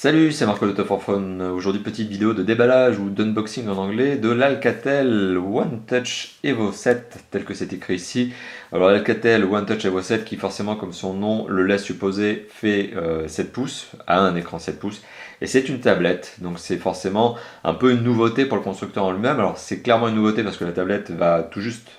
Salut, c'est Marco de Top for Phone. Aujourd'hui, petite vidéo de déballage ou d'unboxing en anglais de l'Alcatel One Touch Evo 7, tel que c'est écrit ici. Alors, l'Alcatel One Touch Evo 7, qui forcément, comme son nom le laisse supposer, fait 7 pouces, a un écran 7 pouces, et c'est une tablette. Donc, c'est forcément un peu une nouveauté pour le constructeur en lui-même. Alors, c'est clairement une nouveauté parce que la tablette va tout juste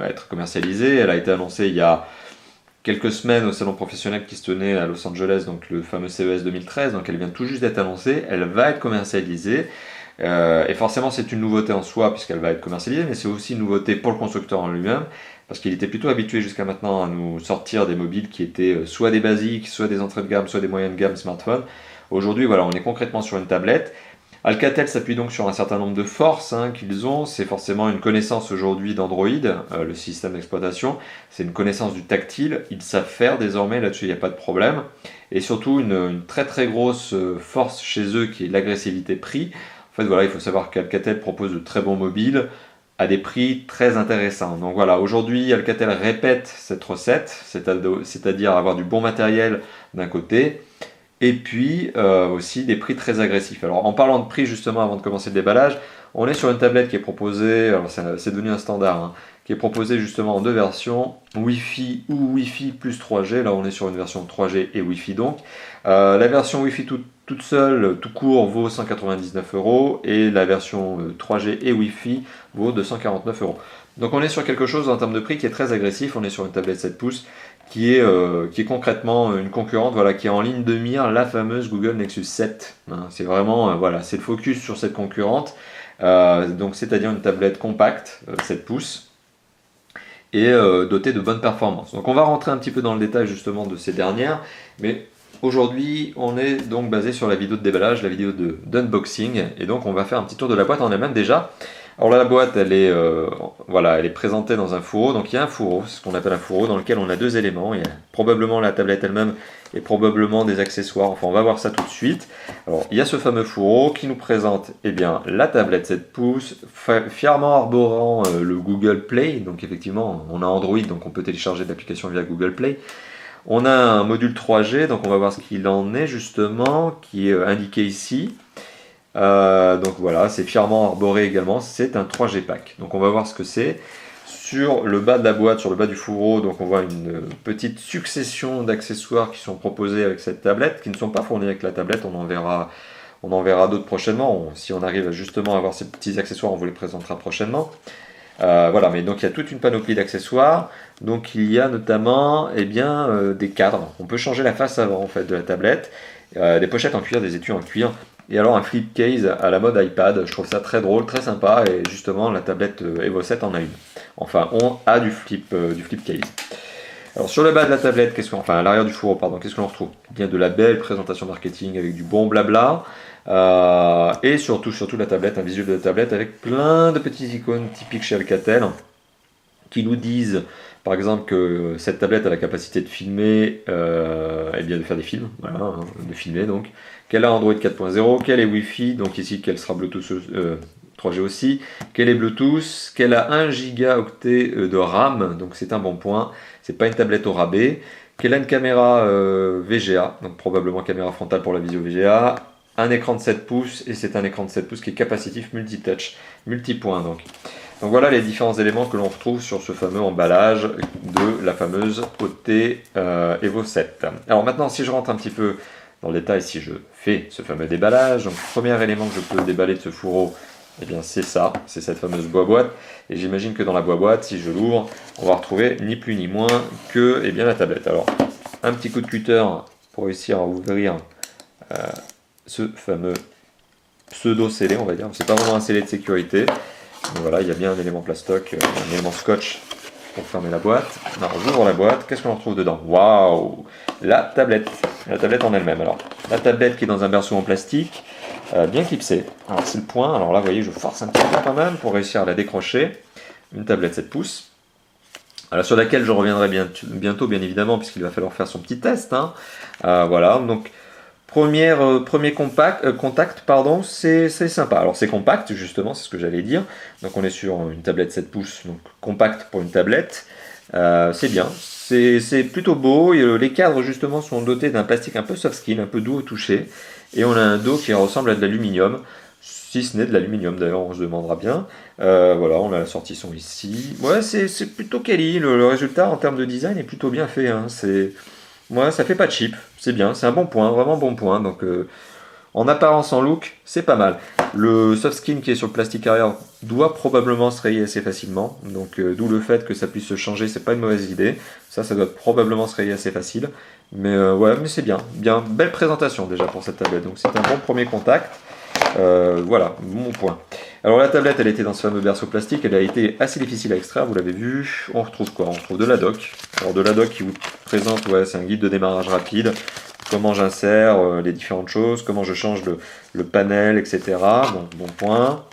être commercialisée. Elle a été annoncée il y a quelques semaines au salon professionnel qui se tenait à Los Angeles, donc le fameux CES 2013, donc elle vient tout juste d'être annoncée, elle va être commercialisée, et forcément c'est une nouveauté en soi puisqu'elle va être commercialisée, mais c'est aussi une nouveauté pour le constructeur en lui-même, parce qu'il était plutôt habitué jusqu'à maintenant à nous sortir des mobiles qui étaient soit des basiques, soit des entrées de gamme, soit des moyennes de gamme smartphones. Aujourd'hui voilà, on est concrètement sur une tablette. Alcatel s'appuie donc sur un certain nombre de forces qu'ils ont. C'est forcément une connaissance aujourd'hui d'Android, le système d'exploitation. C'est une connaissance du tactile. Ils savent faire désormais, là-dessus il n'y a pas de problème. Et surtout une très très grosse force chez eux qui est l'agressivité prix. En fait voilà, il faut savoir qu'Alcatel propose de très bons mobiles à des prix très intéressants. Donc voilà, aujourd'hui Alcatel répète cette recette, c'est-à-dire avoir du bon matériel d'un côté, et puis aussi des prix très agressifs. Alors en parlant de prix justement avant de commencer le déballage, on est sur une tablette qui est proposée, alors c'est devenu un standard, qui est proposée justement en deux versions, Wi-Fi ou Wi-Fi plus 3G, là on est sur une version 3G et Wi-Fi donc. La version Wi-Fi toute seule, tout court, vaut 199 euros et la version 3G et Wi-Fi vaut 249 euros. Donc on est sur quelque chose en termes de prix qui est très agressif, on est sur une tablette 7 pouces qui est concrètement une concurrente, voilà, qui est en ligne de mire la fameuse Google Nexus 7. C'est vraiment, voilà, c'est le focus sur cette concurrente, donc c'est-à-dire une tablette compacte, 7 pouces, et dotée de bonnes performances. Donc on va rentrer un petit peu dans le détail justement de ces dernières, mais aujourd'hui on est donc basé sur la vidéo de déballage, la vidéo d'unboxing, et donc on va faire un petit tour de la boîte en elle-même déjà. Alors là, la boîte, voilà, elle est présentée dans un fourreau. Donc il y a un fourreau, c'est ce qu'on appelle un fourreau, dans lequel on a deux éléments. Il y a probablement la tablette elle-même et probablement des accessoires. Enfin, on va voir ça tout de suite. Alors, il y a ce fameux fourreau qui nous présente bien, la tablette 7 pouces, fièrement arborant le Google Play. Donc effectivement, on a Android, donc on peut télécharger l'application via Google Play. On a un module 3G, donc on va voir ce qu'il en est justement, qui est indiqué ici. Donc voilà, c'est fièrement arboré également, c'est un 3G pack. Donc on va voir ce que c'est. Sur le bas de la boîte, sur le bas du fourreau, donc on voit une petite succession d'accessoires qui sont proposés avec cette tablette, qui ne sont pas fournis avec la tablette, on en verra d'autres prochainement. Si on arrive justement à avoir ces petits accessoires, on vous les présentera prochainement. Voilà, mais donc il y a toute une panoplie d'accessoires. Donc il y a notamment des cadres. On peut changer la face avant en fait de la tablette, des pochettes en cuir, des étuis en cuir. Et alors un flip case à la mode iPad, je trouve ça très drôle, très sympa, et justement la tablette Evo 7 en a une. Enfin, on a du flip case. Alors sur le bas de la tablette, enfin à l'arrière du fourreau, pardon, qu'est-ce qu'on retrouve? Il y a de la belle présentation marketing avec du bon blabla, et surtout la tablette, un visuel de la tablette avec plein de petites icônes typiques chez Alcatel, qui nous disent par exemple que cette tablette a la capacité de filmer, de faire des films, voilà, de filmer donc, qu'elle a Android 4.0, qu'elle est Wi-Fi, donc ici qu'elle sera Bluetooth 3G aussi, qu'elle est Bluetooth, qu'elle a 1 gigaoctet de RAM, donc c'est un bon point, c'est pas une tablette au rabais, qu'elle a une caméra VGA, donc probablement caméra frontale pour la visio VGA, un écran de 7 pouces, et c'est un écran de 7 pouces qui est capacitif multitouch, multipoint donc. Donc voilà les différents éléments que l'on retrouve sur ce fameux emballage de la fameuse OT Evo 7. Alors maintenant, si je rentre un petit peu dans le détail, si je fais ce fameux déballage, donc le premier élément que je peux déballer de ce fourreau, c'est ça, c'est cette fameuse boîte. Et j'imagine que dans la boîte, si je l'ouvre, on va retrouver ni plus ni moins que la tablette. Alors, un petit coup de cutter pour réussir à ouvrir ce fameux pseudo scellé, on va dire. C'est pas vraiment un scellé de sécurité. Donc voilà, il y a bien un élément plastoc, un élément scotch pour fermer la boîte. Alors j'ouvre la boîte, qu'est-ce qu'on retrouve dedans? Waouh! La tablette en elle-même. Alors, la tablette qui est dans un berceau en plastique, bien clipsé. Alors c'est le point, alors là vous voyez, je force un petit peu quand même pour réussir à la décrocher. Une tablette 7 pouces. Alors, sur laquelle je reviendrai bientôt, bien évidemment, puisqu'il va falloir faire son petit test. Voilà, donc premier contact, pardon, c'est sympa. Alors c'est compact, justement, c'est ce que j'allais dire. Donc on est sur une tablette 7 pouces, donc compact pour une tablette. C'est bien, c'est plutôt beau. Et, les cadres justement sont dotés d'un plastique un peu soft skin, un peu doux au toucher. Et on a un dos qui ressemble à de l'aluminium, si ce n'est de l'aluminium d'ailleurs, on se demandera bien. Voilà, on a la sortie-son ici. Ouais, c'est plutôt quali. Le résultat en termes de design est plutôt bien fait, hein. Ouais, ça fait pas cheap, c'est bien, c'est un bon point, vraiment bon point. Donc en apparence, en look, c'est pas mal. Le soft skin qui est sur le plastique arrière doit probablement se rayer assez facilement. Donc d'où le fait que ça puisse se changer, c'est pas une mauvaise idée. Ça doit probablement se rayer assez facile. Mais ouais, mais c'est bien. Bien, belle présentation déjà pour cette tablette. Donc c'est un bon premier contact. Voilà, mon point. Alors la tablette, elle était dans ce fameux berceau plastique, elle a été assez difficile à extraire, vous l'avez vu. On retrouve quoi? On retrouve de la doc. Alors de la doc qui vous présente, ouais, c'est un guide de démarrage rapide. Comment j'insère les différentes choses, comment je change le panel, etc. Donc bon point.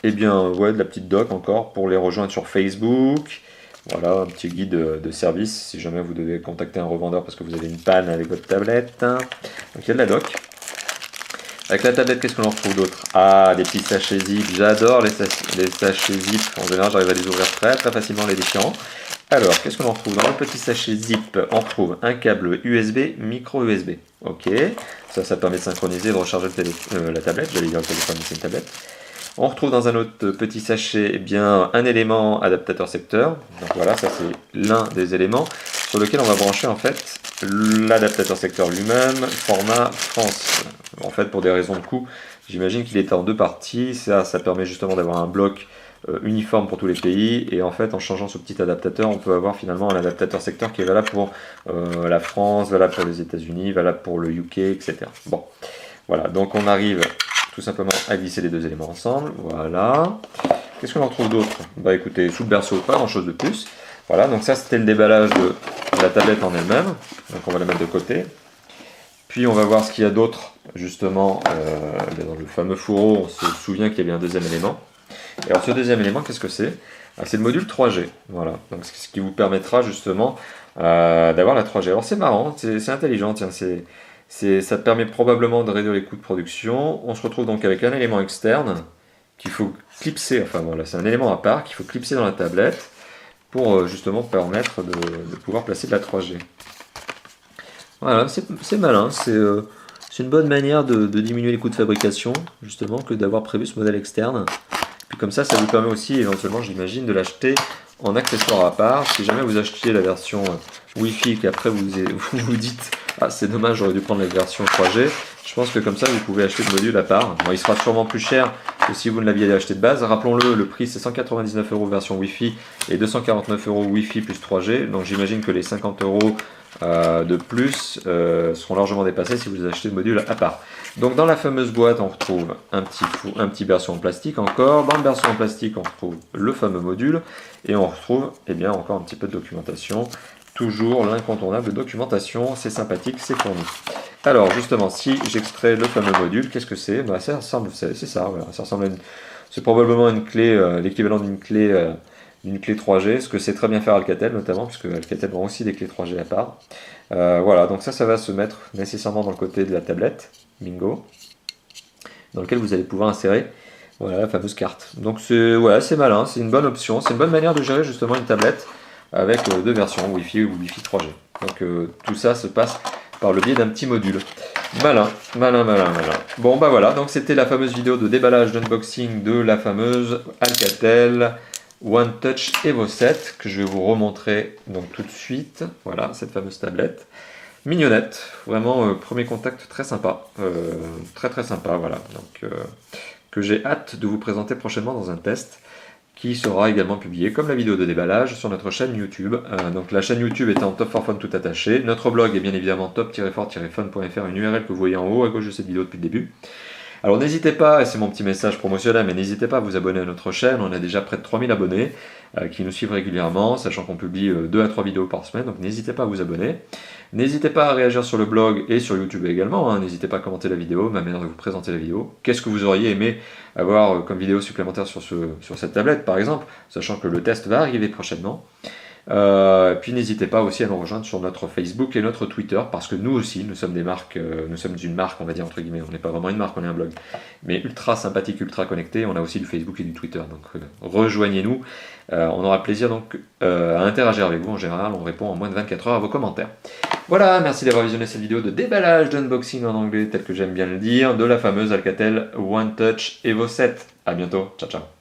Et bien, ouais, de la petite doc encore pour les rejoindre sur Facebook. Voilà, un petit guide de service si jamais vous devez contacter un revendeur parce que vous avez une panne avec votre tablette. Donc il y a de la doc. Avec la tablette, qu'est-ce qu'on en retrouve d'autre? Ah, des petits sachets zip. J'adore les sachets zip. En général, j'arrive à les ouvrir très très facilement les défiants. Alors, qu'est-ce qu'on en retrouve? Dans le petit sachet zip, on retrouve un câble USB, micro USB. Ok, ça permet de synchroniser et de recharger la tablette. J'allais dire le téléphone, mais c'est une tablette. On retrouve dans un autre petit sachet, eh bien, un élément adaptateur secteur. Donc voilà, ça c'est l'un des éléments sur lequel on va brancher en fait l'adaptateur secteur lui-même, format France. En fait, pour des raisons de coût, j'imagine qu'il est en deux parties. Ça permet justement d'avoir un bloc uniforme pour tous les pays, et en fait en changeant ce petit adaptateur on peut avoir finalement un adaptateur secteur qui est valable pour la France, valable pour les États-Unis, valable pour le UK, etc. Bon, voilà, donc on arrive tout simplement à glisser les deux éléments ensemble. Voilà, qu'est-ce qu'on en trouve d'autre? Bah écoutez, sous le berceau, pas grand chose de plus. Voilà, donc ça c'était le déballage de la tablette en elle-même, donc on va la mettre de côté. Puis on va voir ce qu'il y a d'autre justement dans le fameux fourreau. On se souvient qu'il y avait un deuxième élément. Et alors ce deuxième élément, qu'est-ce que c'est? C'est le module 3G, voilà, donc ce qui vous permettra justement d'avoir la 3G. Alors c'est marrant, c'est intelligent, tiens, ça te permet probablement de réduire les coûts de production. On se retrouve donc avec un élément externe qu'il faut clipser, enfin voilà, c'est un élément à part qu'il faut clipser dans la tablette pour justement permettre de pouvoir placer de la 3G. Voilà, c'est malin, c'est une bonne manière de diminuer les coûts de fabrication, justement, que d'avoir prévu ce modèle externe. Puis comme ça vous permet aussi éventuellement, j'imagine, de l'acheter en accessoire à part. Si jamais vous achetiez la version Wi-Fi et qu'après vous vous dites « Ah, c'est dommage, j'aurais dû prendre la version 3G », je pense que comme ça, vous pouvez acheter le module à part. Bon, il sera sûrement plus cher que si vous ne l'aviez acheté de base. Rappelons-le, le prix c'est 199 € version Wi-Fi et 249 € Wi-Fi plus 3G. Donc j'imagine que les 50 € de plus seront largement dépassés si vous achetez le module à part. Donc dans la fameuse boîte, on retrouve un petit berceau en plastique encore. Dans le berceau en plastique, on retrouve le fameux module et on retrouve bien encore un petit peu de documentation. Toujours l'incontournable documentation, c'est sympathique, c'est fourni. Alors justement, si j'extrais le fameux module, qu'est-ce que c'est? Bah, ça ressemble, c'est ça, voilà, ça ressemble c'est probablement une clé, l'équivalent d'une clé 3G, ce que sait très bien faire Alcatel notamment, puisque Alcatel vend aussi des clés 3G à part. Voilà, donc ça va se mettre nécessairement dans le côté de la tablette, bingo, dans lequel vous allez pouvoir insérer voilà, la fameuse carte. Donc c'est malin, c'est une bonne option, c'est une bonne manière de gérer justement une tablette avec deux versions, Wi-Fi ou Wi-Fi 3G. Donc tout ça se passe par le biais d'un petit module. Malin. Bon bah voilà, donc c'était la fameuse vidéo de déballage d'unboxing de la fameuse Alcatel One Touch Evo 7 que je vais vous remontrer donc tout de suite. Voilà, cette fameuse tablette. Mignonnette, vraiment premier contact très sympa. Très sympa, voilà. Donc que j'ai hâte de vous présenter prochainement dans un test qui sera également publié comme la vidéo de déballage sur notre chaîne YouTube. Donc la chaîne YouTube étant Top for Fun tout attaché. Notre blog est bien évidemment top-for-fun.fr, une URL que vous voyez en haut à gauche de cette vidéo depuis le début. Alors n'hésitez pas, et c'est mon petit message promotionnel, mais n'hésitez pas à vous abonner à notre chaîne. On a déjà près de 3000 abonnés qui nous suivent régulièrement, sachant qu'on publie 2 à 3 vidéos par semaine, donc n'hésitez pas à vous abonner. N'hésitez pas à réagir sur le blog et sur YouTube également, hein. N'hésitez pas à commenter la vidéo, ma manière de vous présenter la vidéo. Qu'est-ce que vous auriez aimé avoir comme vidéo supplémentaire sur cette tablette par exemple, sachant que le test va arriver prochainement. Puis n'hésitez pas aussi à nous rejoindre sur notre Facebook et notre Twitter, parce que nous aussi, nous sommes des marques, nous sommes une marque, on va dire entre guillemets, on n'est pas vraiment une marque, on est un blog, mais ultra sympathique, ultra connecté, on a aussi du Facebook et du Twitter, donc rejoignez-nous, on aura plaisir donc à interagir avec vous en général, on répond en moins de 24 heures à vos commentaires. Voilà, merci d'avoir visionné cette vidéo de déballage, d'unboxing en anglais, tel que j'aime bien le dire, de la fameuse Alcatel One Touch Evo 7. A bientôt, ciao ciao.